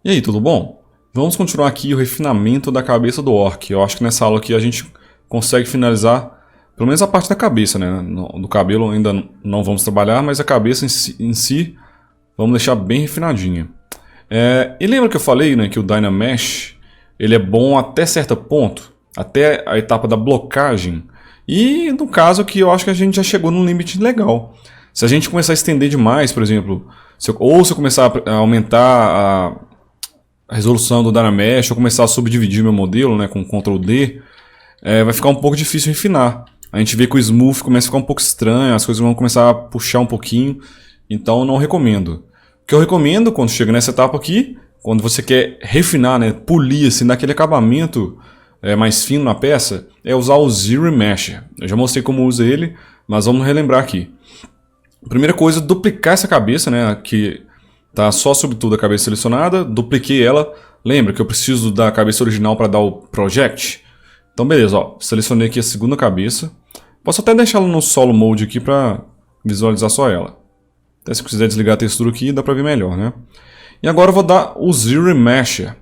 E aí, tudo bom? Vamos continuar aqui o refinamento da cabeça do orc. Eu acho que nessa aula aqui a gente consegue finalizar pelo menos a parte da cabeça, né? Do cabelo ainda não vamos trabalhar, mas a cabeça em si vamos deixar bem refinadinha. E lembra que eu falei, né, que o Dynamesh ele é bom até certo ponto, até a etapa da blocagem. E no caso aqui eu acho que a gente já chegou num limite legal. Se a gente começar a estender demais, por exemplo, se eu começar a aumentar a resolução do Dynamesh, ou começar a subdividir meu modelo, né, com Ctrl D, vai ficar um pouco difícil refinar. A gente vê que o Smooth começa a ficar um pouco estranho, as coisas vão começar a puxar um pouquinho, então eu não recomendo. O que eu recomendo quando chega nessa etapa aqui, quando você quer refinar, né, polir, assim, dar aquele acabamento mais fino na peça, é usar o Zero Mesher. Eu já mostrei como usa ele, mas vamos relembrar aqui. Primeira coisa, duplicar essa cabeça, né, que tá só sobre tudo a cabeça selecionada, dupliquei ela. Lembra que eu preciso da cabeça original para dar o Project? Então beleza, ó, selecionei aqui a segunda cabeça. Posso até deixar ela no Solo Mode aqui para visualizar só ela. Até se quiser desligar a textura aqui, dá para ver melhor, né? E agora eu vou dar o Zero Mesher.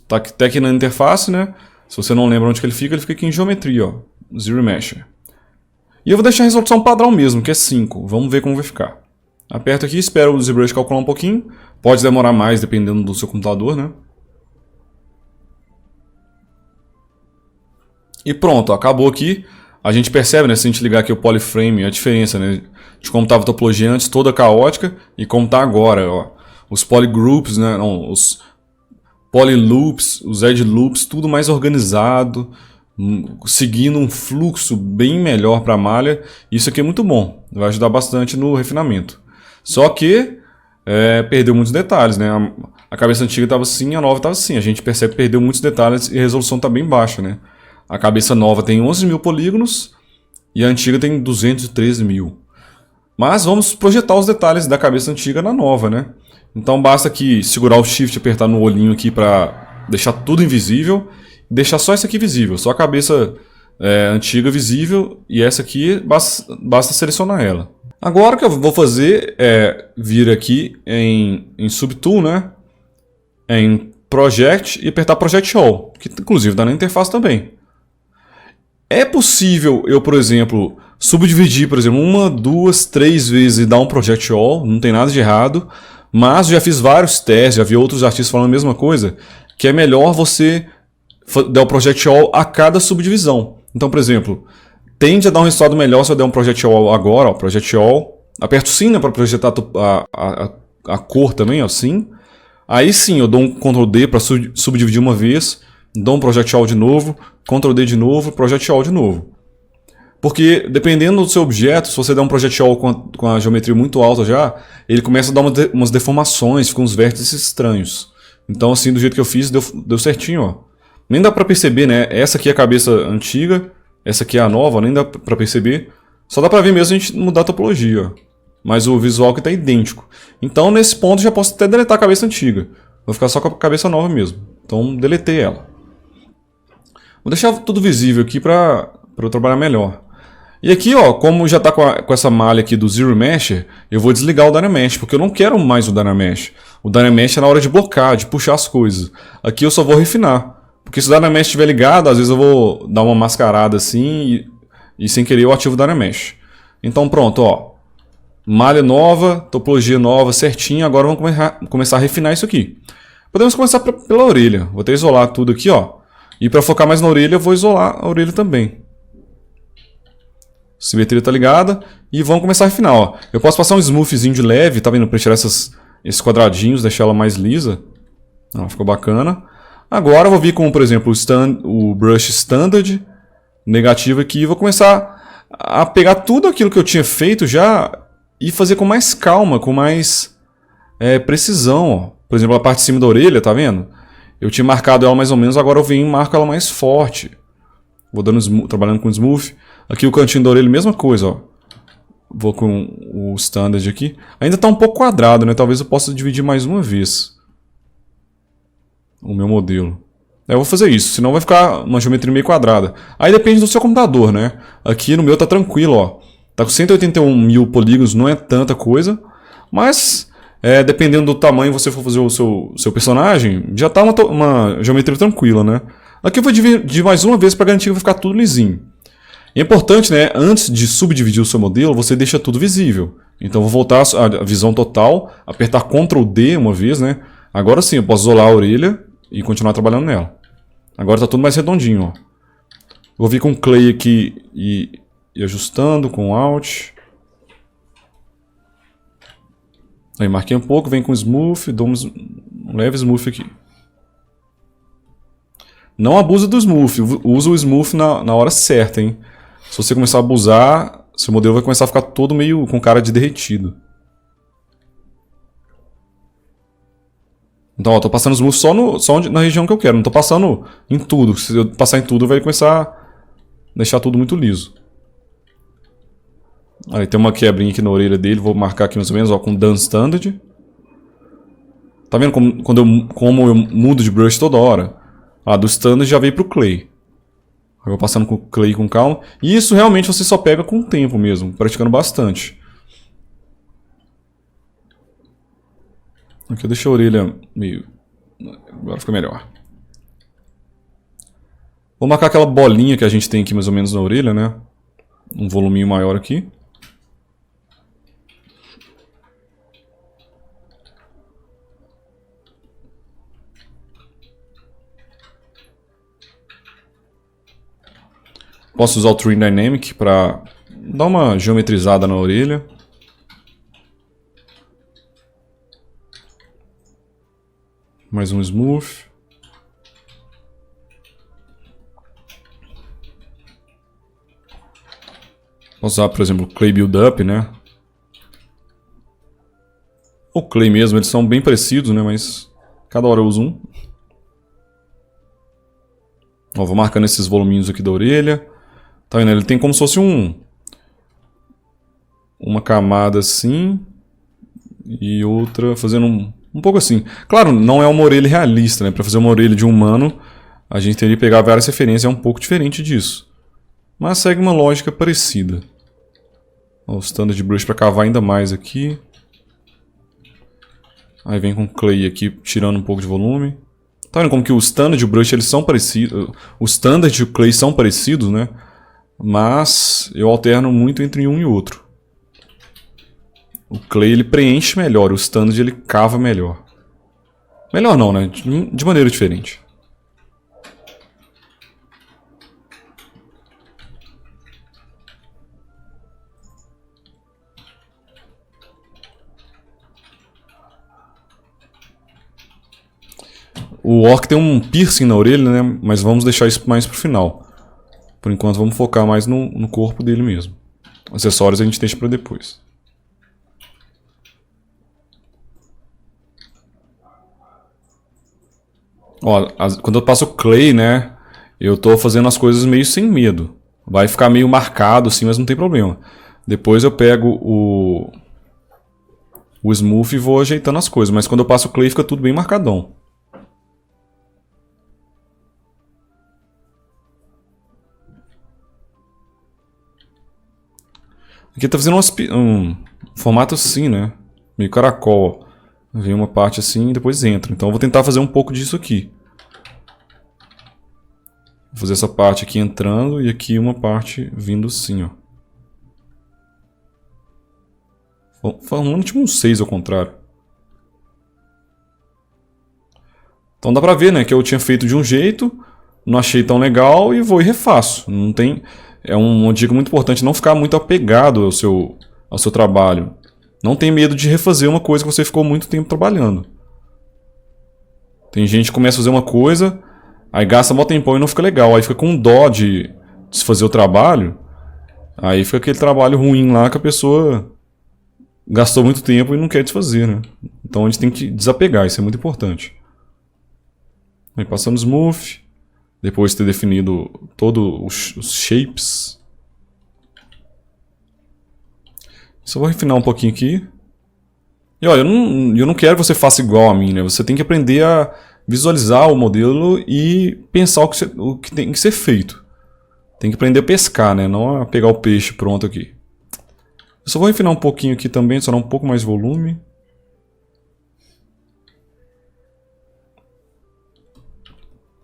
Tá até aqui na interface, né? Se você não lembra onde que ele fica aqui em geometria, ó. Zero Mesher. E eu vou deixar a resolução padrão mesmo, que é 5. Vamos ver como vai ficar. Aperto aqui, espero o ZBrush calcular um pouquinho. Pode demorar mais dependendo do seu computador, né? E pronto, ó, acabou aqui. A gente percebe, né, se a gente ligar aqui o Polyframe, a diferença, né, de como estava a topologia antes, toda caótica, e como está agora. Ó. Os polygroups, né, não, os polyloops, os edge loops, tudo mais organizado, seguindo um fluxo bem melhor para a malha. Isso aqui é muito bom, vai ajudar bastante no refinamento. Só que perdeu muitos detalhes, né? A cabeça antiga estava assim, a nova estava assim. A gente percebe que perdeu muitos detalhes e a resolução está bem baixa, né? A cabeça nova tem 11 mil polígonos e a antiga tem 213 mil. Mas vamos projetar os detalhes da cabeça antiga na nova, né? Então basta aqui segurar o Shift e apertar no olhinho aqui para deixar tudo invisível e deixar só essa aqui visível, só a cabeça antiga visível, e essa aqui basta selecionar ela. Agora o que eu vou fazer é vir aqui em Subtool, né? Em Project e apertar Project All, que inclusive está na interface também. É possível eu, por exemplo, subdividir, por exemplo, 1, 2, 3 vezes e dar um Project All, não tem nada de errado, mas já fiz vários testes, já vi outros artistas falando a mesma coisa, que é melhor você dar o Project All a cada subdivisão. Então, por exemplo, tende a dar um resultado melhor se eu der um Project All agora, ó, Project All. Aperto sim, né, para projetar a cor também, ó, sim. Aí sim, eu dou um Ctrl D para subdividir uma vez, dou um Project All de novo, Ctrl D de novo, Project All de novo. Porque dependendo do seu objeto, se você der um Project All com a geometria muito alta já, ele começa a dar umas deformações, ficam uns vértices estranhos. Então assim, do jeito que eu fiz, deu certinho, ó. Nem dá para perceber, né, essa aqui é a cabeça antiga, essa aqui é a nova, nem dá pra perceber. Só dá pra ver mesmo a gente mudar a topologia. Mas o visual que tá idêntico. Então nesse ponto já posso até deletar a cabeça antiga. Vou ficar só com a cabeça nova mesmo. Então deletei ela. Vou deixar tudo visível aqui pra eu trabalhar melhor. E aqui, ó, como já tá com essa malha aqui do Zero Mesher, eu vou desligar o Dynamesh, porque eu não quero mais o Dynamesh. O Dynamesh é na hora de blocar, de puxar as coisas. Aqui eu só vou refinar. Porque se o Dynamesh estiver ligado, às vezes eu vou dar uma mascarada assim e sem querer eu ativo o Dynamesh. Então pronto, ó. Malha nova, topologia nova, certinho. Agora vamos começar a refinar isso aqui. Podemos começar pela orelha. Vou até isolar tudo aqui, ó. E para focar mais na orelha, eu vou isolar a orelha também. Simetria está ligada. E vamos começar a refinar, ó. Eu posso passar um smoothzinho de leve, tá vendo? Para tirar esses quadradinhos, deixar ela mais lisa. Ó, ficou bacana. Agora eu vou vir com, por exemplo, o Brush Standard negativo aqui e vou começar a pegar tudo aquilo que eu tinha feito já e fazer com mais calma, com mais precisão. Ó. Por exemplo, a parte de cima da orelha, tá vendo? Eu tinha marcado ela mais ou menos, agora eu venho e marco ela mais forte. Vou trabalhando com Smooth. Aqui o cantinho da orelha, mesma coisa. Ó. Vou com o Standard aqui. Ainda está um pouco quadrado, né? Talvez eu possa dividir mais uma vez o meu modelo. Eu vou fazer isso, senão vai ficar uma geometria meio quadrada. Aí depende do seu computador, né? Aqui no meu tá tranquilo, ó. Tá com 181 mil polígonos, não é tanta coisa, mas Dependendo do tamanho que você for fazer o seu personagem, já tá uma geometria tranquila, né? Aqui eu vou dividir mais uma vez para garantir que vai ficar tudo lisinho. É importante, né, antes de subdividir o seu modelo, você deixa tudo visível. Então eu vou voltar à visão total, apertar Ctrl D uma vez, né? Agora sim, eu posso isolar a orelha e continuar trabalhando nela. Agora está tudo mais redondinho, ó. Vou vir com o Clay aqui e ajustando com o Alt. Aí marquei um pouco, vem com Smooth, dou um leve Smooth aqui. Não abusa do Smooth, usa o Smooth na hora certa, hein? Se você começar a abusar, seu modelo vai começar a ficar todo meio com cara de derretido. Então, ó, tô passando Smooth só na região que eu quero, não tô passando em tudo. Se eu passar em tudo, vai começar a deixar tudo muito liso. Aí tem uma quebrinha aqui na orelha dele, vou marcar aqui mais ou menos, ó, com Done Standard. Tá vendo como eu mudo de brush toda hora? Ah, do Standard já veio pro Clay. Eu vou passando com o Clay com calma. E isso realmente você só pega com o tempo mesmo, praticando bastante. Aqui eu deixei a orelha meio... Agora fica melhor. Vou marcar aquela bolinha que a gente tem aqui mais ou menos na orelha, né? Um voluminho maior aqui. Posso usar o Trim Dynamic para dar uma geometrizada na orelha. Mais um Smooth. Posso usar, por exemplo, o Clay Build Up, né? O Clay mesmo, eles são bem parecidos, né? Mas cada hora eu uso um. Ó, vou marcando esses voluminhos aqui da orelha. Tá vendo? Ele tem como se fosse uma camada assim e outra fazendo um pouco assim. Claro, não é uma orelha realista, né? Para fazer uma orelha de um humano, a gente teria que pegar várias referências, é um pouco diferente disso. Mas segue uma lógica parecida. Ó, o Standard Brush para cavar ainda mais aqui. Aí vem com o Clay aqui, tirando um pouco de volume. Tá vendo como que o Standard e o Brush eles são parecidos? O Standard e o Clay são parecidos, né? Mas eu alterno muito entre um e outro. O Clay ele preenche melhor, o Standard ele cava melhor. Melhor não, né? De maneira diferente. O Orc tem um piercing na orelha, né? Mas vamos deixar isso mais pro final. Por enquanto vamos focar mais no corpo dele mesmo. Acessórios a gente deixa para depois. Ó, quando eu passo Clay, né? Eu tô fazendo as coisas meio sem medo. Vai ficar meio marcado assim, mas não tem problema. Depois eu pego o Smooth e vou ajeitando as coisas. Mas quando eu passo Clay fica tudo bem marcadão. Aqui tá fazendo um formato assim, né? Meio caracol. Vem uma parte assim e depois entra. Então eu vou tentar fazer um pouco disso aqui. Vou fazer essa parte aqui entrando e aqui uma parte vindo assim, ó. Formando tipo um 6 ao contrário. Então dá pra ver, né? Que eu tinha feito de um jeito, não achei tão legal e vou e refaço. Não tem... É uma dica muito importante não ficar muito apegado ao seu trabalho. Não tem medo de refazer uma coisa que você ficou muito tempo trabalhando. Tem gente que começa a fazer uma coisa, aí gasta mó tempão e não fica legal. Aí fica com dó de se fazer o trabalho. Aí fica aquele trabalho ruim lá que a pessoa gastou muito tempo e não quer desfazer, né? Então a gente tem que desapegar, isso é muito importante. Aí passando Smooth. Depois de ter definido todos os shapes. Só vou refinar um pouquinho aqui. E olha, eu não quero que você faça igual a mim, né? Você tem que aprender a visualizar o modelo e pensar o que tem que ser feito. Tem que aprender a pescar, né? Não a pegar o peixe pronto aqui. Eu só vou refinar um pouquinho aqui também, só dar um pouco mais volume.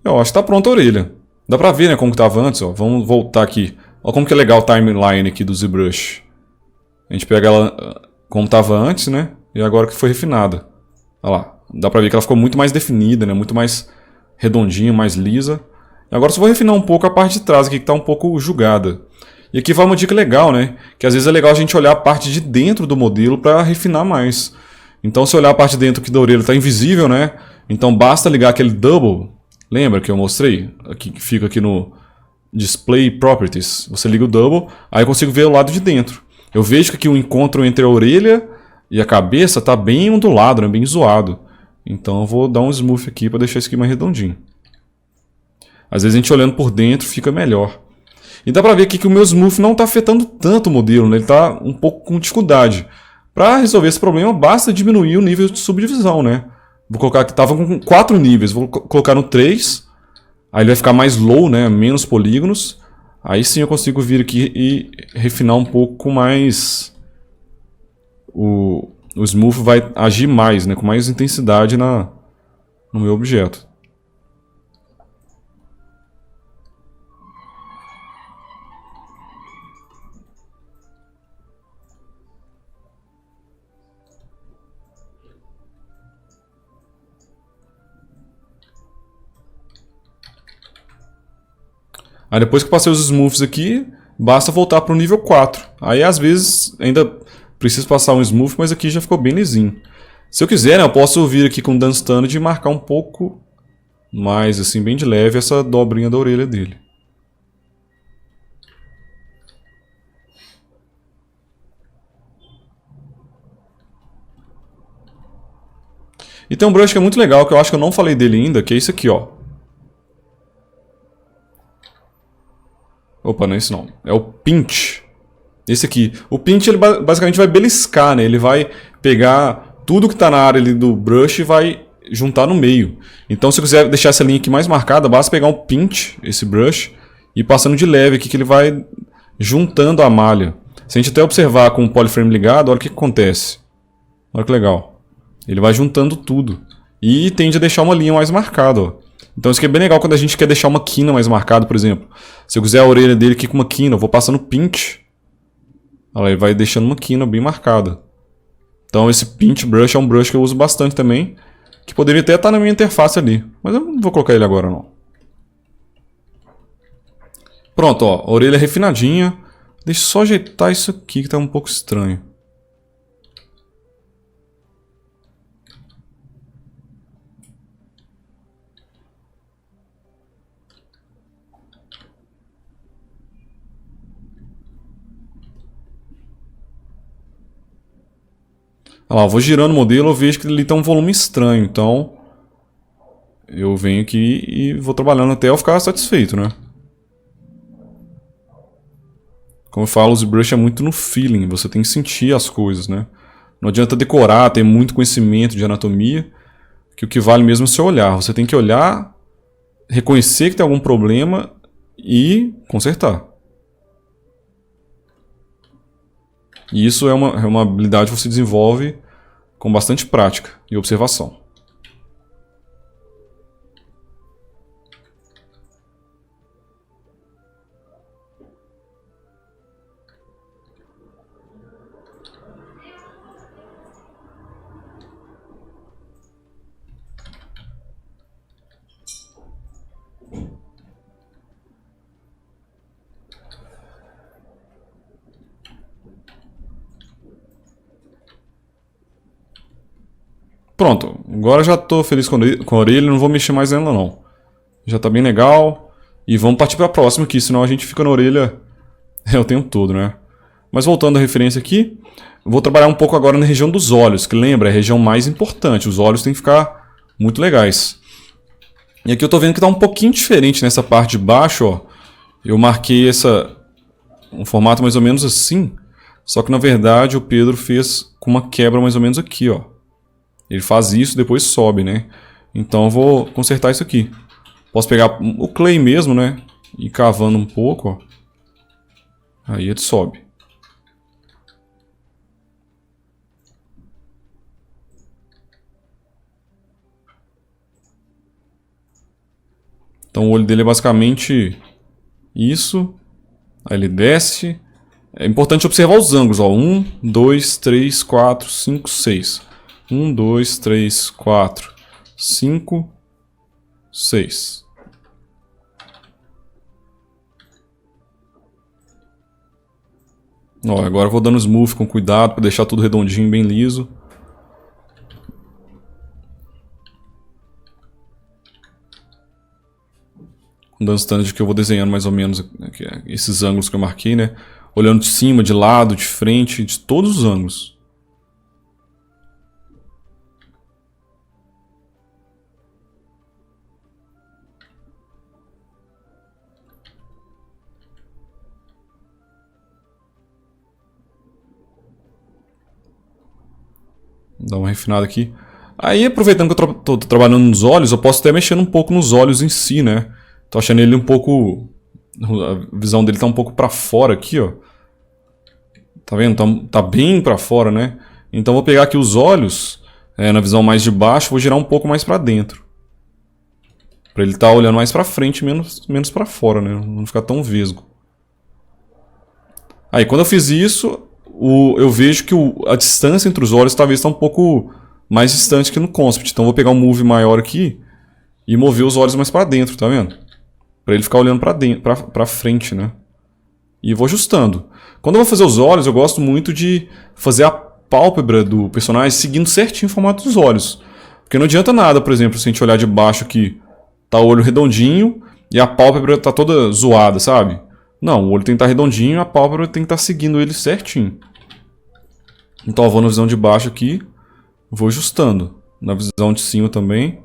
Eu acho que tá pronta a orelha. Dá pra ver, né, como que tava antes, ó. Vamos voltar aqui. Olha como que é legal o timeline aqui do ZBrush. A gente pega ela como tava antes, né, e agora que foi refinada. Olha lá. Dá pra ver que ela ficou muito mais definida, né, muito mais redondinha, mais lisa. E agora só vou refinar um pouco a parte de trás aqui, que tá um pouco jogada. E aqui vai uma dica legal, né, que às vezes é legal a gente olhar a parte de dentro do modelo para refinar mais. Então, se olhar a parte de dentro aqui da orelha está invisível, né? Então basta ligar aquele double. Lembra que eu mostrei? Aqui, que fica aqui no Display Properties. Você liga o double, aí eu consigo ver o lado de dentro. Eu vejo que aqui o encontro entre a orelha e a cabeça está bem ondulado, né? Bem zoado. Então eu vou dar um smooth aqui para deixar isso aqui mais redondinho. Às vezes a gente olhando por dentro fica melhor. E dá para ver aqui que o meu smooth não está afetando tanto o modelo, né? Ele está um pouco com dificuldade. Para resolver esse problema, basta diminuir o nível de subdivisão, né? Vou colocar aqui, estava com 4 níveis, vou colocar no 3, aí ele vai ficar mais low, né? Menos polígonos. Aí sim eu consigo vir aqui e refinar um pouco mais. O smooth vai agir mais, né? Com mais intensidade no meu objeto. Aí depois que eu passei os smooths aqui, basta voltar para o nível 4. Aí às vezes ainda preciso passar um smooth, mas aqui já ficou bem lisinho. Se eu quiser, né, eu posso vir aqui com o Done Standard e marcar um pouco mais, assim, bem de leve, essa dobrinha da orelha dele. E tem um brush que é muito legal, que eu acho que eu não falei dele ainda, que é esse aqui, ó. Opa, não é esse não. É o Pinch. Esse aqui. O Pinch, ele basicamente vai beliscar, né? Ele vai pegar tudo que está na área ali do brush e vai juntar no meio. Então, se eu quiser deixar essa linha aqui mais marcada, basta pegar um Pinch, esse brush, e ir passando de leve aqui, que ele vai juntando a malha. Se a gente até observar com o polyframe ligado, olha o que acontece. Olha que legal. Ele vai juntando tudo. E tende a deixar uma linha mais marcada, ó. Então isso aqui é bem legal quando a gente quer deixar uma quina mais marcada, por exemplo. Se eu quiser a orelha dele aqui com uma quina, eu vou passando pinch. Olha lá, ele vai deixando uma quina bem marcada. Então esse pinch brush é um brush que eu uso bastante também, que poderia até estar na minha interface ali, mas eu não vou colocar ele agora não. Pronto, ó, a orelha refinadinha. Deixa eu só ajeitar isso aqui que está um pouco estranho. Olha lá, eu vou girando o modelo, eu vejo que ele tem um volume estranho, então eu venho aqui e vou trabalhando até eu ficar satisfeito, né? Como eu falo, o ZBrush é muito no feeling, você tem que sentir as coisas, né? Não adianta decorar, ter muito conhecimento de anatomia, que o que vale mesmo é seu olhar. Você tem que olhar, reconhecer que tem algum problema e consertar. E isso é uma habilidade que você desenvolve com bastante prática e observação. Pronto, agora já estou feliz com a orelha, não vou mexer mais nela não. Já está bem legal. E vamos partir para a próxima aqui, senão a gente fica na orelha o tempo todo, né? Mas voltando à referência aqui, vou trabalhar um pouco agora na região dos olhos, que lembra, é a região mais importante. Os olhos têm que ficar muito legais. E aqui eu estou vendo que está um pouquinho diferente nessa parte de baixo, ó. Eu marquei um formato mais ou menos assim, só que na verdade o Pedro fez com uma quebra mais ou menos aqui, ó. Ele faz isso, depois sobe, né? Então eu vou consertar isso aqui. Posso pegar o clay mesmo, né? E cavando um pouco, ó. Aí ele sobe. Então o olho dele é basicamente isso. Aí ele desce. É importante observar os ângulos, ó. 1, 2, 3, 4, 5, 6. 1, 2, 3, 4, 5, 6. Ó, agora eu vou dando smooth com cuidado para deixar tudo redondinho, bem liso. Dando standard de que eu vou desenhando mais ou menos esses ângulos que eu marquei, né? Olhando de cima, de lado, de frente, de todos os ângulos. Dá uma refinada aqui. Aí, aproveitando que eu tô trabalhando nos olhos, eu posso até mexer um pouco nos olhos em si, né? Tô achando ele um pouco... A visão dele tá um pouco pra fora aqui, ó. Tá vendo? Tá bem pra fora, né? Então vou pegar aqui os olhos, na visão mais de baixo, vou girar um pouco mais pra dentro. Pra ele tá olhando mais pra frente, menos pra fora, né? Não ficar tão vesgo. Aí, quando eu fiz isso, eu vejo que a distância entre os olhos talvez está um pouco mais distante que no Concept. Então vou pegar um move maior aqui e mover os olhos mais para dentro, tá vendo? Para ele ficar olhando para frente, né? E vou ajustando. Quando eu vou fazer os olhos, eu gosto muito de fazer a pálpebra do personagem seguindo certinho o formato dos olhos. Porque não adianta nada, por exemplo, se a gente olhar de baixo aqui, tá o olho redondinho e a pálpebra tá toda zoada, sabe? Não, o olho tem que estar redondinho e a pálpebra tem que estar seguindo ele certinho. Então eu vou na visão de baixo aqui, vou ajustando. Na visão de cima também,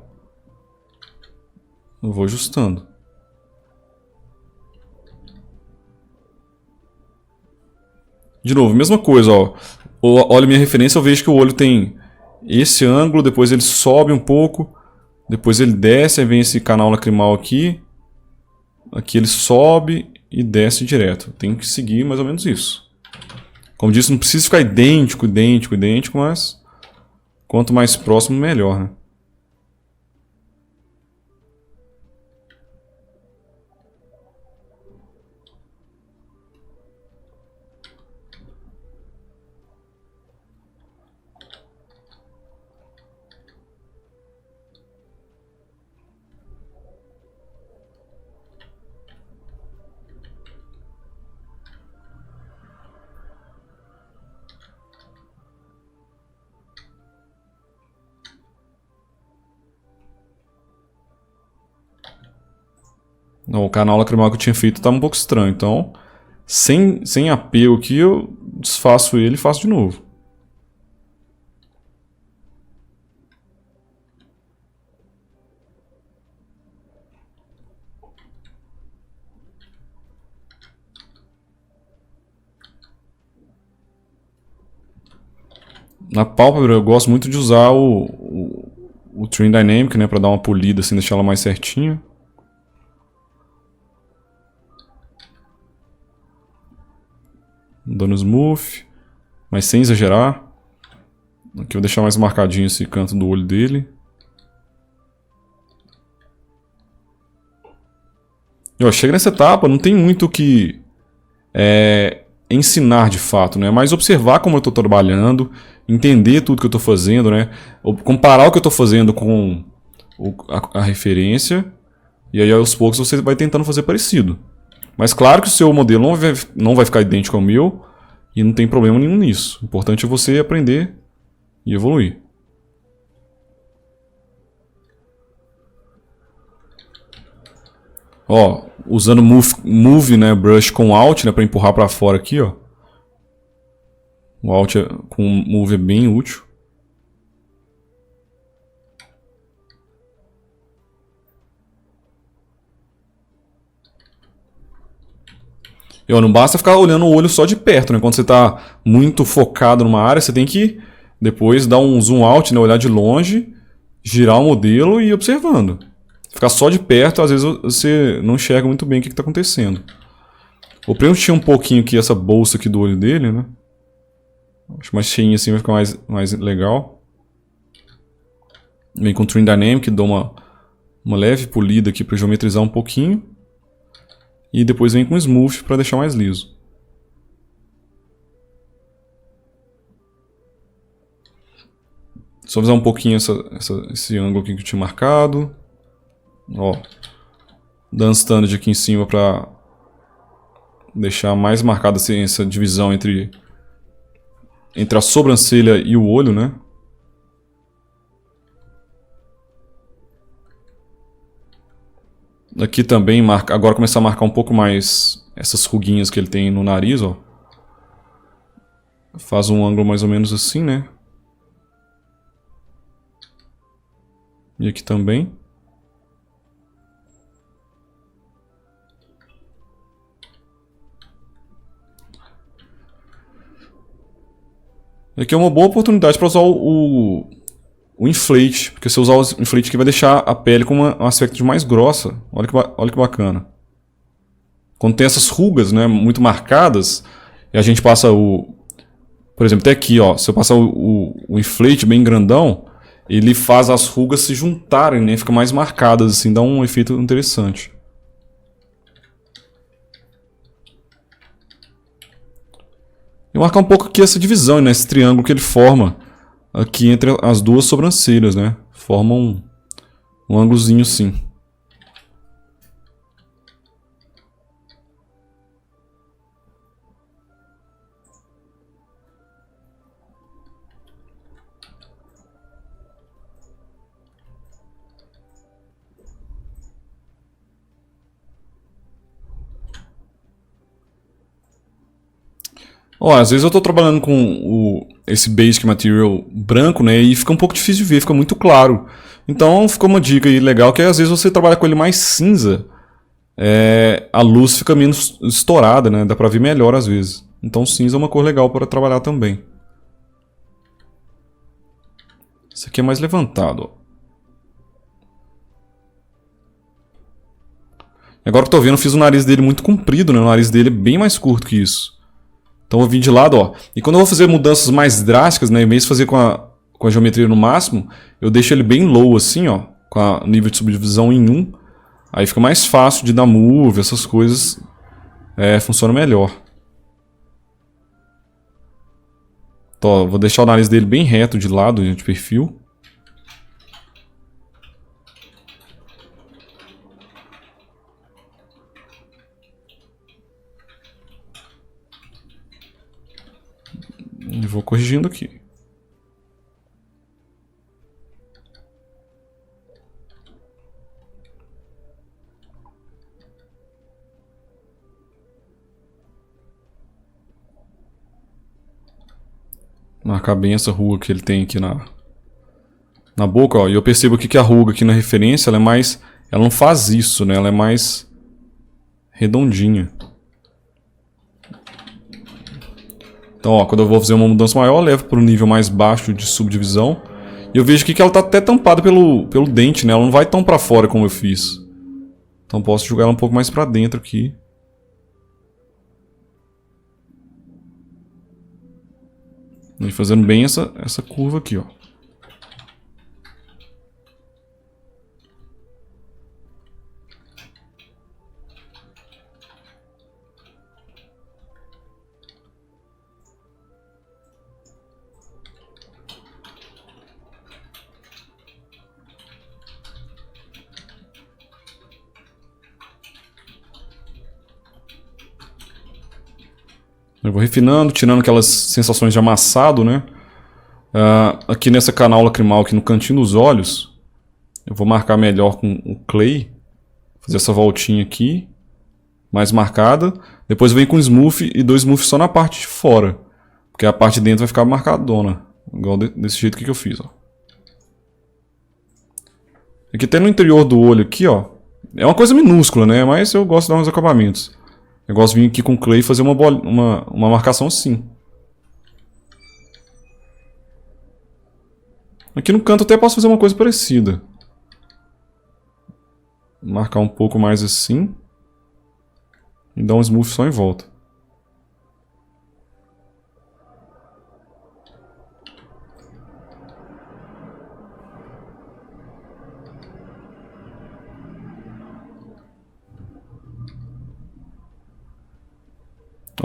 eu vou ajustando. De novo, mesma coisa, ó. Olha minha referência, eu vejo que o olho tem esse ângulo, depois ele sobe um pouco, depois ele desce, aí vem esse canal lacrimal aqui. Aqui ele sobe e desce direto. Tem que seguir mais ou menos isso. Como disse, não precisa ficar idêntico, mas quanto mais próximo, melhor, né? Não, o canal lacrimal que eu tinha feito estava um pouco estranho, então sem apelo aqui eu desfaço ele e faço de novo. Na pálpebra eu gosto muito de usar o Trim Dynamic, né, para dar uma polida assim, deixar ela mais certinha. Dando smooth, mas sem exagerar. Aqui eu vou deixar mais marcadinho esse canto do olho dele. E ó, chega nessa etapa, não tem muito o que ensinar de fato, né? Mas observar como eu estou trabalhando, entender tudo que eu estou fazendo, né? Comparar o que eu estou fazendo com a referência, e aí aos poucos você vai tentando fazer parecido. Mas claro que o seu modelo não vai ficar idêntico ao meu, e não tem problema nenhum nisso. O importante é você aprender e evoluir. Ó, usando move, né, brush com Alt, né, para empurrar para fora aqui, ó. O Alt com Move é bem útil. E ó, não basta ficar olhando o olho só de perto, né? Quando você está muito focado numa área, você tem que depois dar um zoom out, né, olhar de longe, girar o modelo e ir observando. Ficar só de perto, às vezes você não enxerga muito bem o que está acontecendo. Vou preencher um pouquinho aqui essa bolsa aqui do olho dele, né? Acho mais cheinho assim vai ficar mais legal. Vem com o Trim Dynamic, dou Uma leve polida aqui para geometrizar um pouquinho. E depois vem com Smooth para deixar mais liso. Só usar um pouquinho esse ângulo aqui que eu tinha marcado. Ó, dando standard aqui em cima para deixar mais marcada assim, essa divisão entre a sobrancelha e o olho, né? Aqui também marca, agora começar a marcar um pouco mais essas ruguinhas que ele tem no nariz, ó. Faz um ângulo mais ou menos assim, né? E aqui também. Aqui é uma boa oportunidade para usar o inflate, porque se eu usar o inflate aqui vai deixar a pele com um aspecto de mais grossa. Olha que bacana. Quando tem essas rugas, né, muito marcadas, e a gente passa por exemplo, até aqui, ó, se eu passar o inflate bem grandão, ele faz as rugas se juntarem, né, fica mais marcadas, assim, dá um efeito interessante. E marcar um pouco aqui essa divisão, né, esse triângulo que ele forma aqui entre as duas sobrancelhas, né, forma um ângulozinho assim. Ó, às vezes eu tô trabalhando com esse Basic Material branco, né, e fica um pouco difícil de ver, fica muito claro. Então ficou uma dica aí legal, que às vezes você trabalha com ele mais cinza, a luz fica menos estourada, né, dá pra ver melhor às vezes. Então cinza é uma cor legal para trabalhar também. Esse aqui é mais levantado, ó. Agora que eu tô vendo, eu fiz o nariz dele muito comprido, né, o nariz dele é bem mais curto que isso. Então eu vim de lado, ó. E quando eu vou fazer mudanças mais drásticas, né, em vez de fazer com a geometria no máximo, eu deixo ele bem low assim, ó, com a nível de subdivisão em 1. Aí fica mais fácil de dar move, essas coisas, funciona melhor. Então, ó, vou deixar o nariz dele bem reto de lado, de perfil. E vou corrigindo aqui. Marcar bem essa ruga que ele tem aqui na boca, ó. E eu percebo aqui que a ruga aqui na referência, ela é mais... Ela não faz isso, né? Ela é mais redondinha. Então, ó, quando eu vou fazer uma mudança maior, eu levo para o nível mais baixo de subdivisão. E eu vejo aqui que ela está até tampada pelo dente, né? Ela não vai tão para fora como eu fiz. Então posso jogar ela um pouco mais para dentro aqui. E fazendo bem essa curva aqui, ó. Eu vou refinando, tirando aquelas sensações de amassado, né? Aqui nessa canal lacrimal, aqui no cantinho dos olhos, eu vou marcar melhor com o clay. Fazer essa voltinha aqui, mais marcada. Depois vem com smooth e 2 smooth só na parte de fora. Porque a parte de dentro vai ficar marcadona. Igual desse jeito que eu fiz, ó. Aqui até no interior do olho aqui, ó. É uma coisa minúscula, né? Mas eu gosto de dar uns acabamentos. Eu gosto de vir aqui com o clay e fazer uma marcação assim. Aqui no canto até posso fazer uma coisa parecida. Marcar um pouco mais assim. E dar um smooth só em volta.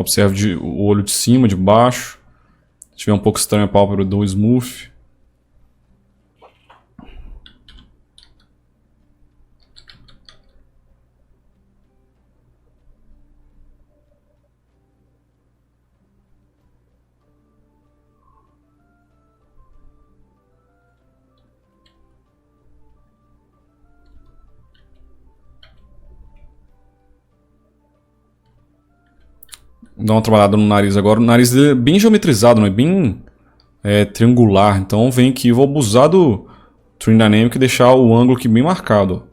Observe o olho de cima, de baixo. Se tiver um pouco estranho a pálpebra, eu dou um smooth. Vou dar uma trabalhada no nariz agora. O nariz dele é bem geometrizado, não é bem triangular. Então vem aqui e vou abusar do Trim Dynamic e deixar o ângulo aqui bem marcado.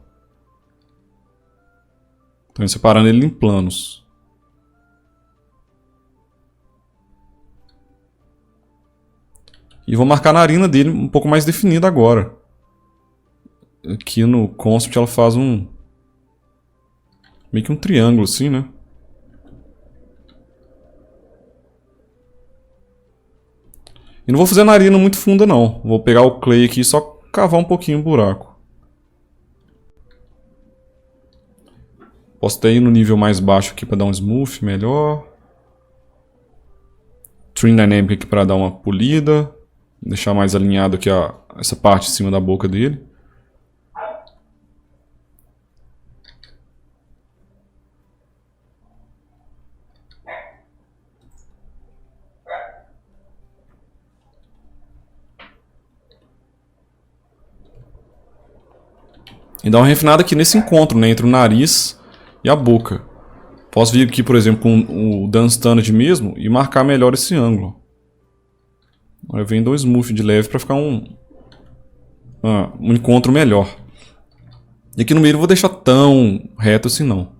Estou separando ele em planos. E vou marcar a narina dele um pouco mais definida agora. Aqui no concept ela faz meio que um triângulo assim, né? E não vou fazer narina muito funda não. Vou pegar o clay aqui e só cavar um pouquinho o buraco. Posso até ir no nível mais baixo aqui para dar um smooth melhor. Trim Dynamic aqui para dar uma polida. Deixar mais alinhado aqui essa parte em cima da boca dele. E dar uma refinada aqui nesse encontro, né, entre o nariz e a boca. Posso vir aqui, por exemplo, com o Dan Standard mesmo e marcar melhor esse ângulo. Aí eu venho dar um smooth de leve para ficar um encontro melhor. E aqui no meio eu vou deixar tão reto assim não.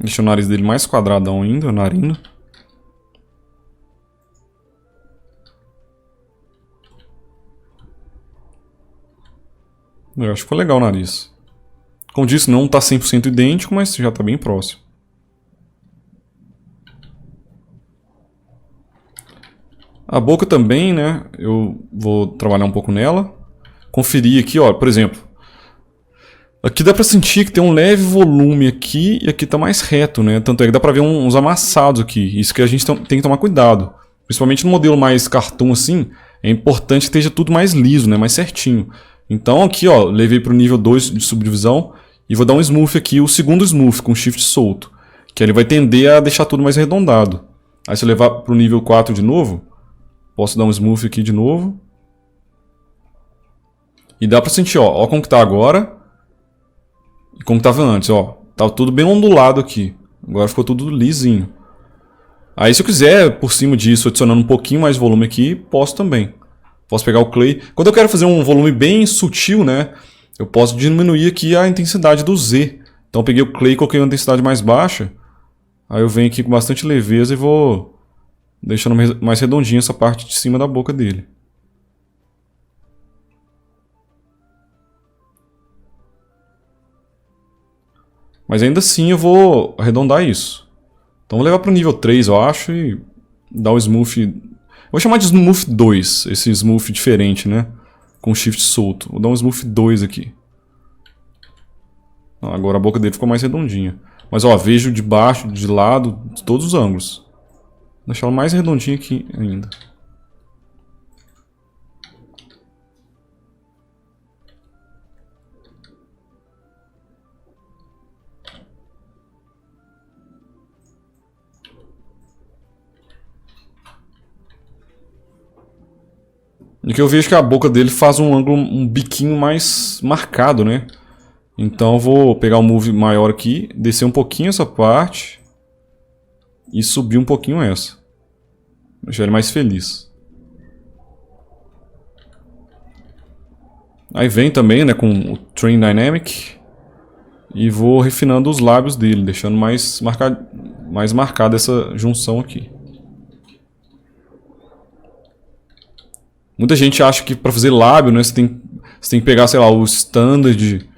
Deixa o nariz dele mais quadradão ainda, a narina. Eu acho que ficou legal o nariz. Como disse, não está 100% idêntico, mas já está bem próximo. A boca também, né? Eu vou trabalhar um pouco nela. Conferir aqui, ó, por exemplo. Aqui dá pra sentir que tem um leve volume aqui e aqui tá mais reto, né? Tanto é que dá pra ver uns amassados aqui. Isso que a gente tem que tomar cuidado. Principalmente no modelo mais cartoon assim, é importante que esteja tudo mais liso, né? Mais certinho. Então aqui, ó, levei pro nível 2 de subdivisão e vou dar um smooth aqui, o segundo smooth com shift solto. Que ele vai tender a deixar tudo mais arredondado. Aí se eu levar pro nível 4 de novo, posso dar um smooth aqui de novo. E dá pra sentir, ó como que tá agora. E como estava antes, ó. Tava tudo bem ondulado aqui. Agora ficou tudo lisinho. Aí se eu quiser, por cima disso, adicionando um pouquinho mais volume aqui, posso também. Posso pegar o clay. Quando eu quero fazer um volume bem sutil, né? Eu posso diminuir aqui a intensidade do Z. Então eu peguei o clay e coloquei uma intensidade mais baixa. Aí eu venho aqui com bastante leveza e vou deixando mais redondinha essa parte de cima da boca dele. Mas ainda assim eu vou arredondar isso. Então vou levar para o nível 3, eu acho, e dar o smooth. Vou chamar de smooth 2, esse smooth diferente, né? Com shift solto. Vou dar um smooth 2 aqui. Agora a boca dele ficou mais redondinha. Mas ó, vejo de baixo, de lado, de todos os ângulos. Vou deixar ela mais redondinha aqui ainda. E que eu vejo que a boca dele faz um ângulo, um biquinho mais marcado, né? Então eu vou pegar um move maior aqui, descer um pouquinho essa parte e subir um pouquinho essa. Deixar ele mais feliz. Aí vem também, né, com o Trim Dynamic e vou refinando os lábios dele, deixando mais marcada essa junção aqui. Muita gente acha que para fazer lábio, né, você tem que pegar, sei lá, o standard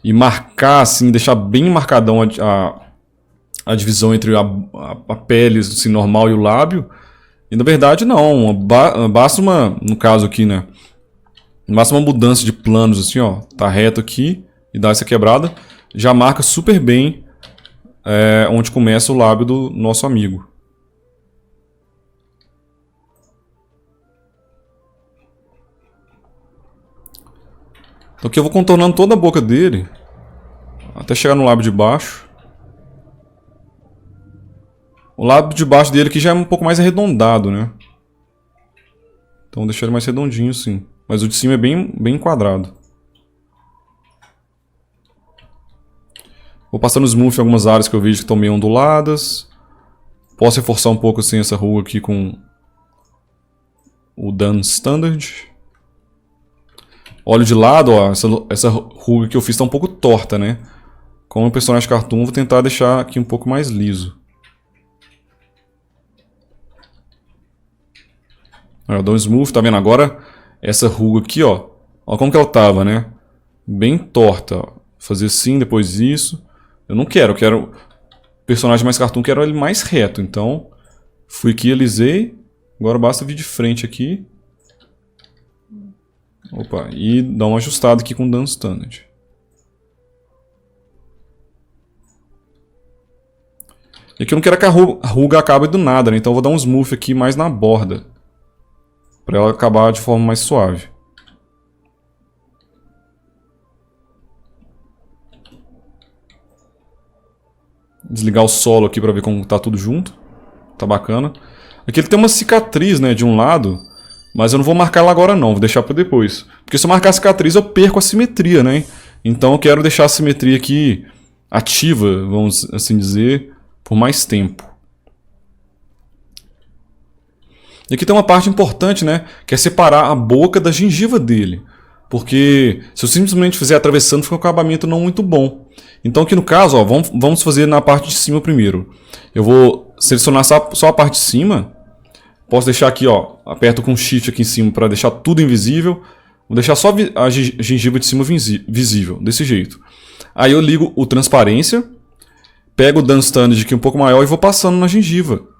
e marcar, assim, deixar bem marcadão a divisão entre a pele assim, normal e o lábio. E na verdade não, basta no caso aqui, né? Basta uma mudança de planos assim, ó. Tá reto aqui e dá essa quebrada. Já marca super bem onde começa o lábio do nosso amigo. Então aqui eu vou contornando toda a boca dele até chegar no lábio de baixo. O lábio de baixo dele aqui já é um pouco mais arredondado, né? Então vou deixar ele mais redondinho, sim. Mas o de cima é bem quadrado. Vou passando smooth em algumas áreas que eu vejo que estão meio onduladas. Posso reforçar um pouco assim essa ruga aqui com o Done Standard. Olho de lado, ó, essa ruga que eu fiz está um pouco torta, né? Como personagem cartoon, vou tentar deixar aqui um pouco mais liso. Eu dou um smooth, tá vendo? Agora, essa ruga aqui, ó. Ó como que ela tava, né? Bem torta, ó. Fazer assim, depois isso. Eu não quero, eu quero... Personagem mais cartoon, quero ele mais reto. Então, fui aqui, alisei. Agora basta vir de frente aqui. Opa, e dar uma ajustada aqui com o Done Standard. E aqui eu não quero que a ruga acabe do nada, né? Então eu vou dar um smooth aqui mais na borda. Para ela acabar de forma mais suave. Desligar o solo aqui para ver como tá tudo junto. Tá bacana. Aqui ele tem uma cicatriz, né, de um lado, mas eu não vou marcar ela agora não, vou deixar para depois. Porque se eu marcar a cicatriz eu perco a simetria, né? Então eu quero deixar a simetria aqui ativa, vamos assim dizer, por mais tempo. E aqui tem uma parte importante, né? Que é separar a boca da gengiva dele. Porque se eu simplesmente fizer atravessando, fica um acabamento não muito bom. Então aqui no caso, ó, vamos fazer na parte de cima primeiro. Eu vou selecionar só a parte de cima. Posso deixar aqui, ó, aperto com Shift aqui em cima para deixar tudo invisível. Vou deixar só a gengiva de cima visível, desse jeito. Aí eu ligo o transparência, pego o Done Standard aqui um pouco maior e vou passando na gengiva.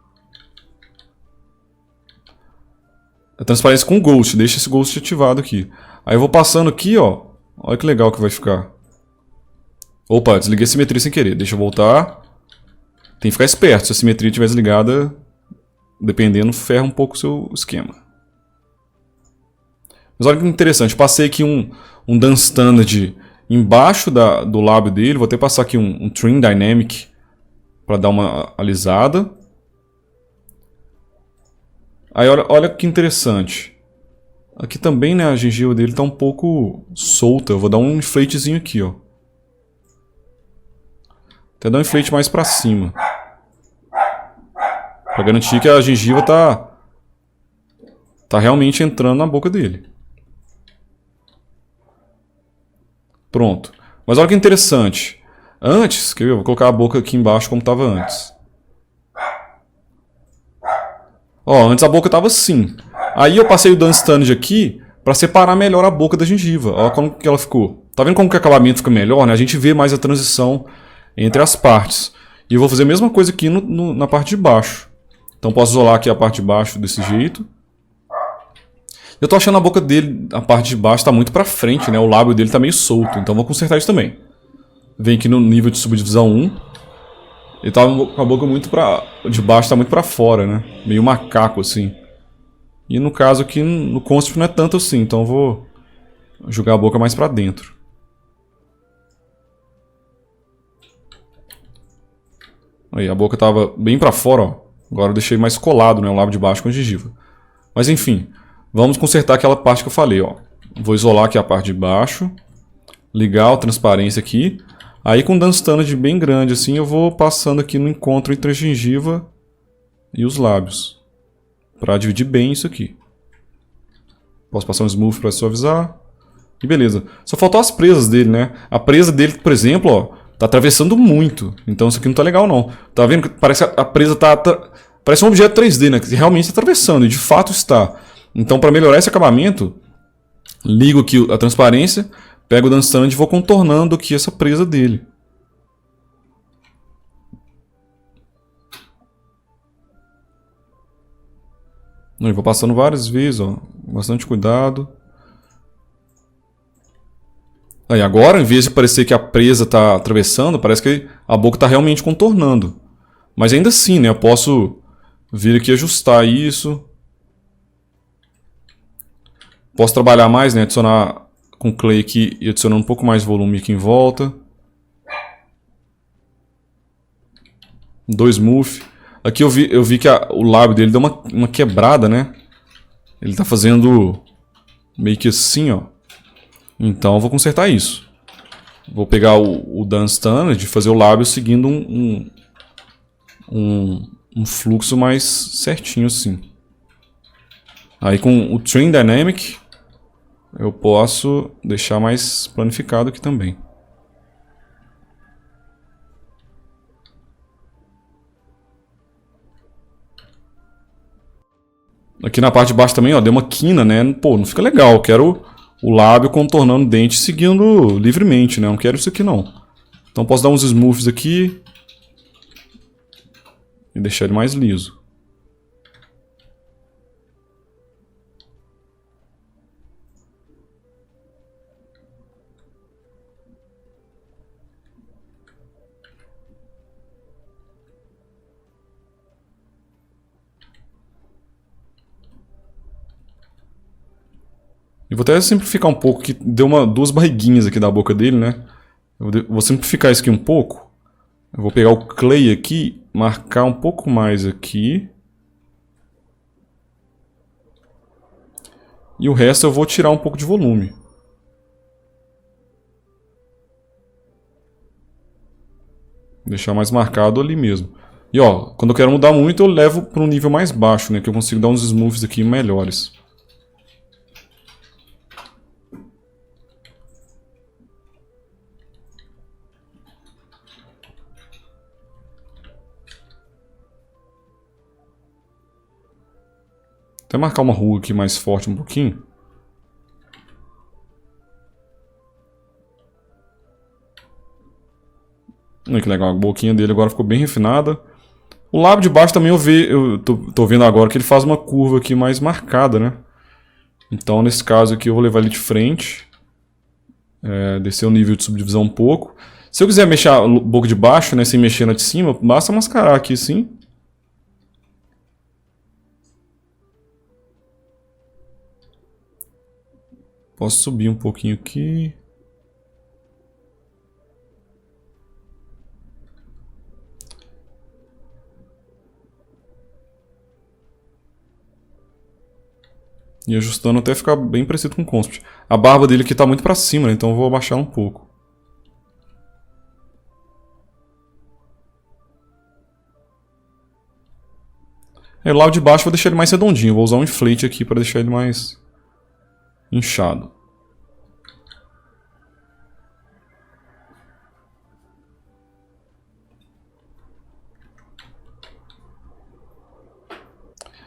A transparência com Ghost, deixa esse Ghost ativado aqui. Aí eu vou passando aqui, ó. Olha que legal que vai ficar. Opa, desliguei a simetria sem querer. Deixa eu voltar. Tem que ficar esperto. Se a simetria estiver desligada, dependendo, ferra um pouco o seu esquema. Mas olha que interessante. Passei aqui um Done Standard embaixo do lábio dele. Vou até passar aqui um Trim Dynamic para dar uma alisada. Aí olha que interessante. Aqui também, né, a gengiva dele está um pouco solta. Eu vou dar um inflatezinho aqui, ó. Até dar um inflate mais para cima. Para garantir que a gengiva tá realmente entrando na boca dele. Pronto. Mas olha que interessante. Antes, quer ver? Eu vou colocar a boca aqui embaixo como estava antes. Ó, antes a boca estava assim. Aí eu passei o Done Standard aqui para separar melhor a boca da gengiva. Olha como que ela ficou. Tá vendo como que o acabamento fica melhor, né? A gente vê mais a transição entre as partes. E eu vou fazer a mesma coisa aqui na parte de baixo. Então posso isolar aqui a parte de baixo desse jeito. Eu tô achando a boca dele, a parte de baixo, tá muito pra frente, né? O lábio dele tá meio solto. Então vou consertar isso também. Vem aqui no nível de subdivisão 1. Ele tá com a boca muito de baixo, tá muito pra fora, né? Meio macaco, assim. E no caso aqui, no Construct não é tanto assim. Então eu vou jogar a boca mais pra dentro. Aí, a boca tava bem pra fora, ó. Agora eu deixei mais colado, né? O lábio de baixo com a gengiva. Mas enfim, vamos consertar aquela parte que eu falei, ó. Vou isolar aqui a parte de baixo. Ligar a transparência aqui. Aí com um Done Standard bem grande assim, eu vou passando aqui no encontro entre a gengiva e os lábios. Para dividir bem isso aqui. Posso passar um smooth para suavizar. E beleza. Só faltou as presas dele, né? A presa dele, por exemplo, ó, tá atravessando muito. Então isso aqui não tá legal não. Tá vendo que parece que a presa parece um objeto 3D, né? Que realmente está atravessando, e de fato está. Então para melhorar esse acabamento, ligo aqui a transparência, pego o Done Standard e vou contornando aqui essa presa dele. Eu vou passando várias vezes, ó. Bastante cuidado. Aí agora, em vez de parecer que a presa está atravessando, parece que a boca está realmente contornando. Mas ainda assim, né? Eu posso vir aqui e ajustar isso. Posso trabalhar mais, né? Adicionar com clay aqui e adicionar um pouco mais de volume aqui em volta. 2 smooth. Aqui eu vi que o lábio dele deu uma quebrada, né? Ele está fazendo meio que assim, ó. Então eu vou consertar isso. Vou pegar o Dance Standard e fazer o lábio seguindo um fluxo mais certinho assim. Aí com o Trim Dynamic eu posso deixar mais planificado aqui também. Aqui na parte de baixo também, ó, deu uma quina, né? Pô, não fica legal. Eu quero o lábio contornando o dente seguindo livremente, né? Eu não quero isso aqui não. Então posso dar uns smooths aqui e deixar ele mais liso. E vou até simplificar um pouco, que deu duas barriguinhas aqui da boca dele, né? Eu vou simplificar isso aqui um pouco. Eu vou pegar o clay aqui, marcar um pouco mais aqui. E o resto eu vou tirar um pouco de volume. Deixar mais marcado ali mesmo. E ó, quando eu quero mudar muito, eu levo para um nível mais baixo, né? Que eu consigo dar uns smooths aqui melhores. Até marcar uma ruga aqui mais forte um pouquinho. Olha que legal, a boquinha dele agora ficou bem refinada. O lábio de baixo também eu tô vendo agora que ele faz uma curva aqui mais marcada, né? Então nesse caso aqui eu vou levar ele de frente. Descer o nível de subdivisão um pouco. Se eu quiser mexer a boca de baixo, né, sem mexer na de cima, basta mascarar aqui sim. Posso subir um pouquinho aqui. E ajustando até ficar bem parecido com o Concept. A barba dele aqui está muito para cima, né, então eu vou abaixar um pouco. O lado de baixo eu vou deixar ele mais redondinho. Eu vou usar um inflate aqui para deixar ele mais inchado.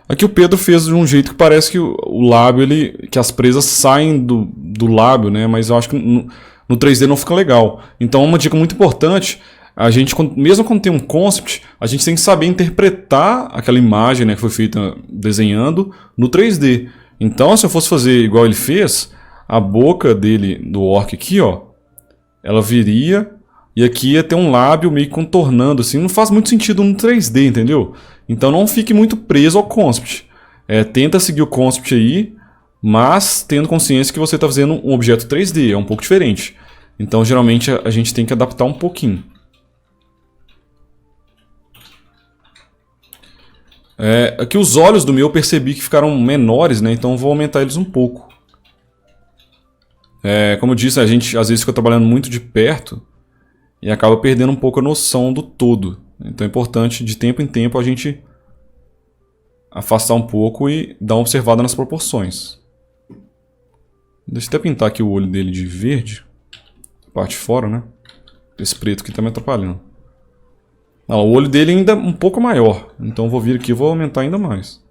Aqui o Pedro fez de um jeito que parece que o lábio, que as presas saem do lábio, né? Mas eu acho que no 3D não fica legal. Então uma dica muito importante, a gente, mesmo quando tem um concept, a gente tem que saber interpretar aquela imagem, né, que foi feita desenhando no 3D. Então se eu fosse fazer igual ele fez, a boca dele, do orc aqui, ó, ela viria e aqui ia ter um lábio meio contornando, assim, não faz muito sentido no 3D, entendeu? Então não fique muito preso ao concept. Tenta seguir o concept aí, mas tendo consciência que você está fazendo um objeto 3D, é um pouco diferente. Então geralmente a gente tem que adaptar um pouquinho. Aqui os olhos do meu eu percebi que ficaram menores, né? Então eu vou aumentar eles um pouco. Como eu disse, a gente às vezes fica trabalhando muito de perto e acaba perdendo um pouco a noção do todo. Então é importante, de tempo em tempo, a gente afastar um pouco e dar uma observada nas proporções. Deixa eu até pintar aqui o olho dele de verde. A parte de fora, né? Esse preto aqui tá me atrapalhando. O olho dele ainda é um pouco maior. Então eu vou vir aqui e vou aumentar ainda mais.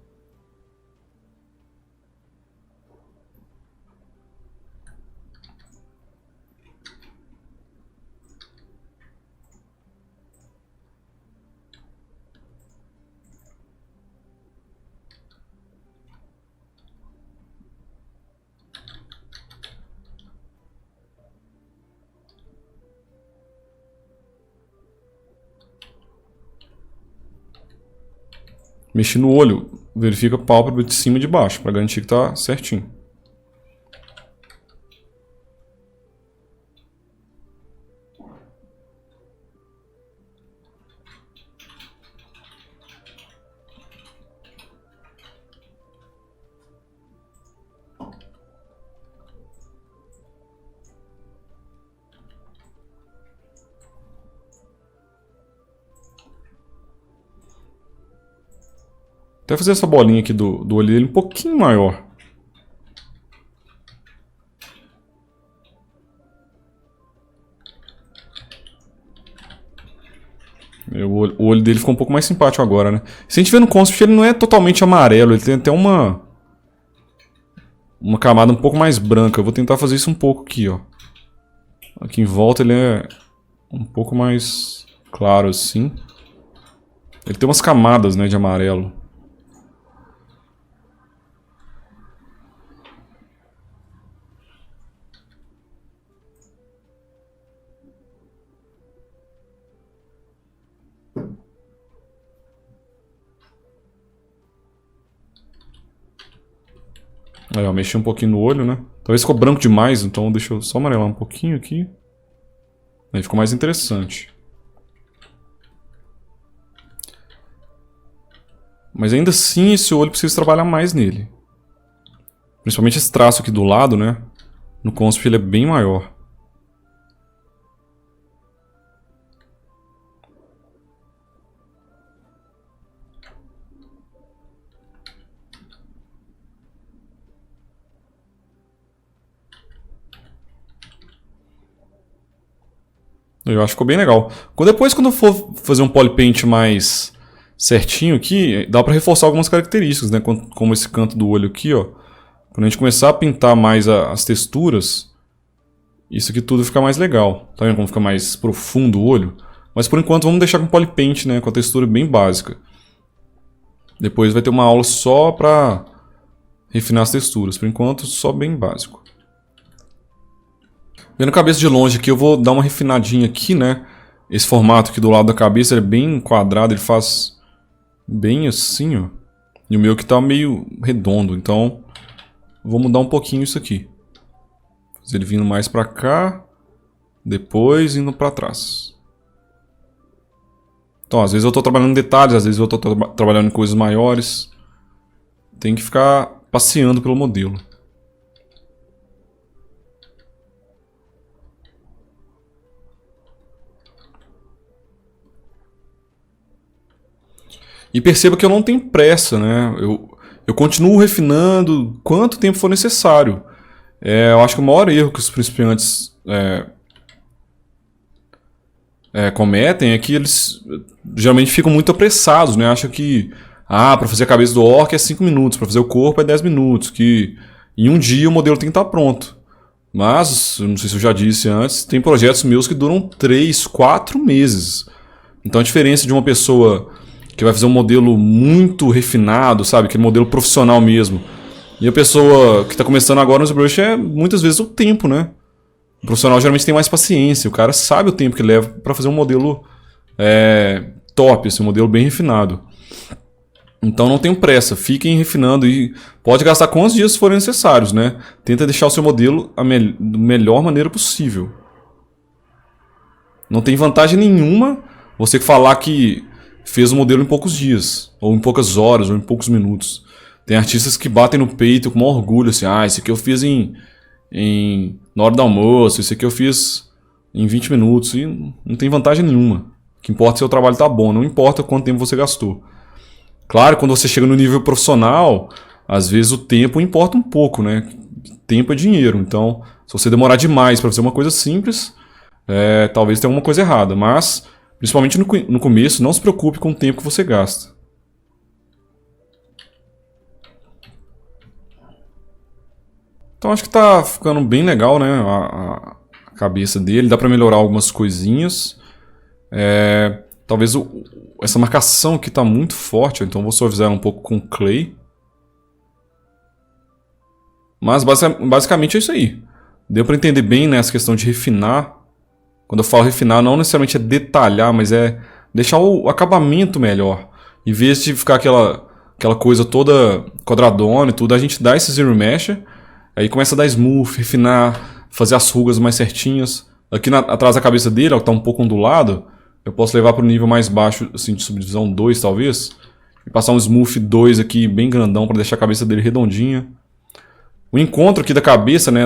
mexi no olho, verifica a pálpebra de cima e de baixo, para garantir que tá certinho. Até fazer essa bolinha aqui do olho dele um pouquinho maior. O olho dele ficou um pouco mais simpático agora, né? Se a gente vê no Conscript, ele não é totalmente amarelo, ele tem até uma camada um pouco mais branca. Eu vou tentar fazer isso um pouco aqui, ó. Aqui em volta ele é um pouco mais claro assim. Ele tem umas camadas, né, de amarelo. Aí, ó, mexi um pouquinho no olho, né? Talvez ficou branco demais, então deixa eu só amarelar um pouquinho aqui. Aí ficou mais interessante. Mas ainda assim, esse olho precisa trabalhar mais nele. Principalmente esse traço aqui do lado, né? No Conscript ele é bem maior. Eu acho que ficou bem legal. Depois, quando eu for fazer um polypaint mais certinho aqui, dá pra reforçar algumas características, né? Como esse canto do olho aqui, ó. Quando a gente começar a pintar mais as texturas, isso aqui tudo fica mais legal. Tá vendo como fica mais profundo o olho? Mas por enquanto vamos deixar com polypaint, né? Com a textura bem básica. Depois vai ter uma aula só pra refinar as texturas. Por enquanto, só bem básico. Vendo a cabeça de longe aqui, eu vou dar uma refinadinha aqui, né? Esse formato aqui do lado da cabeça, ele é bem quadrado, ele faz bem assim, ó. E o meu que tá meio redondo, então vou mudar um pouquinho isso aqui. Fazer ele vindo mais pra cá, depois indo pra trás. Então, às vezes eu tô trabalhando em detalhes, às vezes eu tô trabalhando em coisas maiores. Tem que ficar passeando pelo modelo. E perceba que eu não tenho pressa, né? Eu continuo refinando quanto tempo for necessário. Eu acho que o maior erro que os principiantes cometem é que eles geralmente ficam muito apressados, né? Acham que para fazer a cabeça do orc é 5 minutos, para fazer o corpo é 10 minutos, que em um dia o modelo tem que estar pronto. Mas, eu não sei se eu já disse antes, tem projetos meus que duram 3, 4 meses. Então a diferença de uma pessoa que vai fazer um modelo muito refinado, sabe? Aquele modelo profissional mesmo. E a pessoa que está começando agora no ZBrush é muitas vezes o tempo, né? O profissional geralmente tem mais paciência. O cara sabe o tempo que leva para fazer um modelo top, assim, um modelo bem refinado. Então não tenham pressa, fiquem refinando e pode gastar quantos dias forem necessários, né? Tenta deixar o seu modelo da melhor maneira possível. Não tem vantagem nenhuma você falar que fez o modelo em poucos dias, ou em poucas horas, ou em poucos minutos. Tem artistas que batem no peito com maior orgulho, assim, esse aqui eu fiz na hora do almoço, esse aqui eu fiz em 20 minutos, e não tem vantagem nenhuma. O que importa é se o trabalho tá bom, não importa quanto tempo você gastou. Claro, quando você chega no nível profissional, às vezes o tempo importa um pouco, né? Tempo é dinheiro, então se você demorar demais para fazer uma coisa simples, talvez tenha alguma coisa errada, mas principalmente no começo, não se preocupe com o tempo que você gasta. Então acho que tá ficando bem legal, né? A cabeça dele, dá para melhorar algumas coisinhas. Talvez essa marcação aqui tá muito forte, então vou suavizar ela um pouco com clay. Mas basicamente é isso aí. Deu para entender bem, né, essa questão de refinar. Quando eu falo refinar, não necessariamente é detalhar, mas é deixar o acabamento melhor. Em vez de ficar aquela aquela coisa toda quadradona e tudo, a gente dá esse Zero Mesh, aí começa a dar smooth, refinar, fazer as rugas mais certinhas. Aqui atrás da cabeça dele, ó, que tá um pouco ondulado, eu posso levar para o nível mais baixo, assim, de subdivisão 2 talvez, e passar um smooth 2 aqui bem grandão para deixar a cabeça dele redondinha. O encontro aqui da cabeça, né,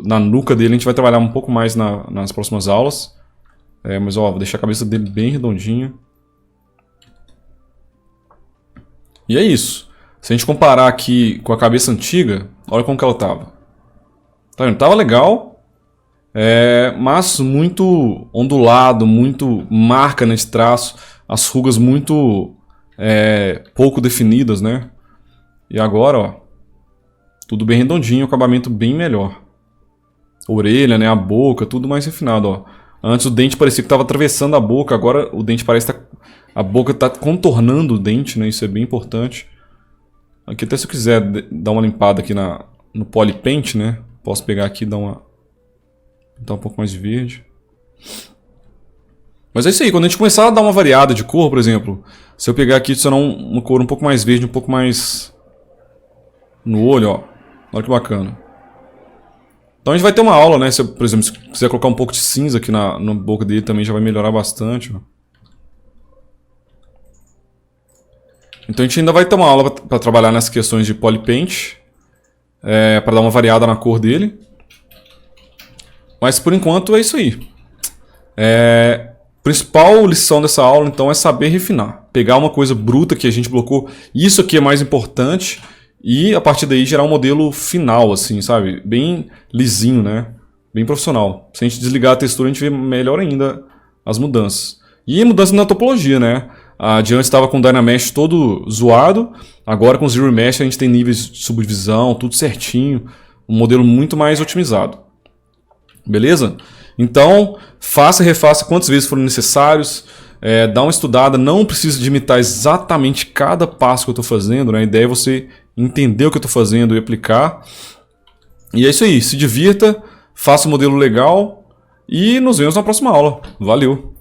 na nuca dele, a gente vai trabalhar um pouco mais nas próximas aulas. Mas ó, vou deixar a cabeça dele bem redondinha. E é isso. Se a gente comparar aqui com a cabeça antiga, olha como que ela tava. Tá vendo? Tava legal, mas muito ondulado, muito marca nesse traço, as rugas muito pouco definidas, né? E agora, ó, tudo bem redondinho, acabamento bem melhor. Orelha, né, a boca, tudo mais refinado, ó. Antes o dente parecia que estava atravessando a boca, agora o dente parece que a boca está contornando o dente, né? Isso é bem importante. Aqui até se eu quiser dar uma limpada aqui no Poly Paint, né? Posso pegar aqui e dar um pouco mais de verde. Mas é isso aí, quando a gente começar a dar uma variada de cor, por exemplo, se eu pegar aqui e adicionar uma cor um pouco mais verde, um pouco mais no olho, ó. Olha que bacana. Então a gente vai ter uma aula, né? Se eu, por exemplo, se quiser colocar um pouco de cinza aqui na boca dele também já vai melhorar bastante. Ó. Então a gente ainda vai ter uma aula para trabalhar nessas questões de Poly Paint, para dar uma variada na cor dele. Mas por enquanto é isso aí. Principal lição dessa aula então é saber refinar. Pegar uma coisa bruta que a gente blocou, isso aqui é mais importante. E a partir daí gerar um modelo final, assim, sabe? Bem lisinho, né? Bem profissional. Se a gente desligar a textura, a gente vê melhor ainda as mudanças. E mudança na topologia, né? A de antes estava com o Dynamesh todo zoado. Agora com o Zero Mesh a gente tem níveis de subdivisão, tudo certinho. Um modelo muito mais otimizado. Beleza? Então, faça e refaça quantas vezes forem necessários. Dá uma estudada. Não precisa de imitar exatamente cada passo que eu estou fazendo, né? A ideia é você entender o que eu estou fazendo e aplicar. E é isso aí. Se divirta, faça um modelo legal e nos vemos na próxima aula. Valeu!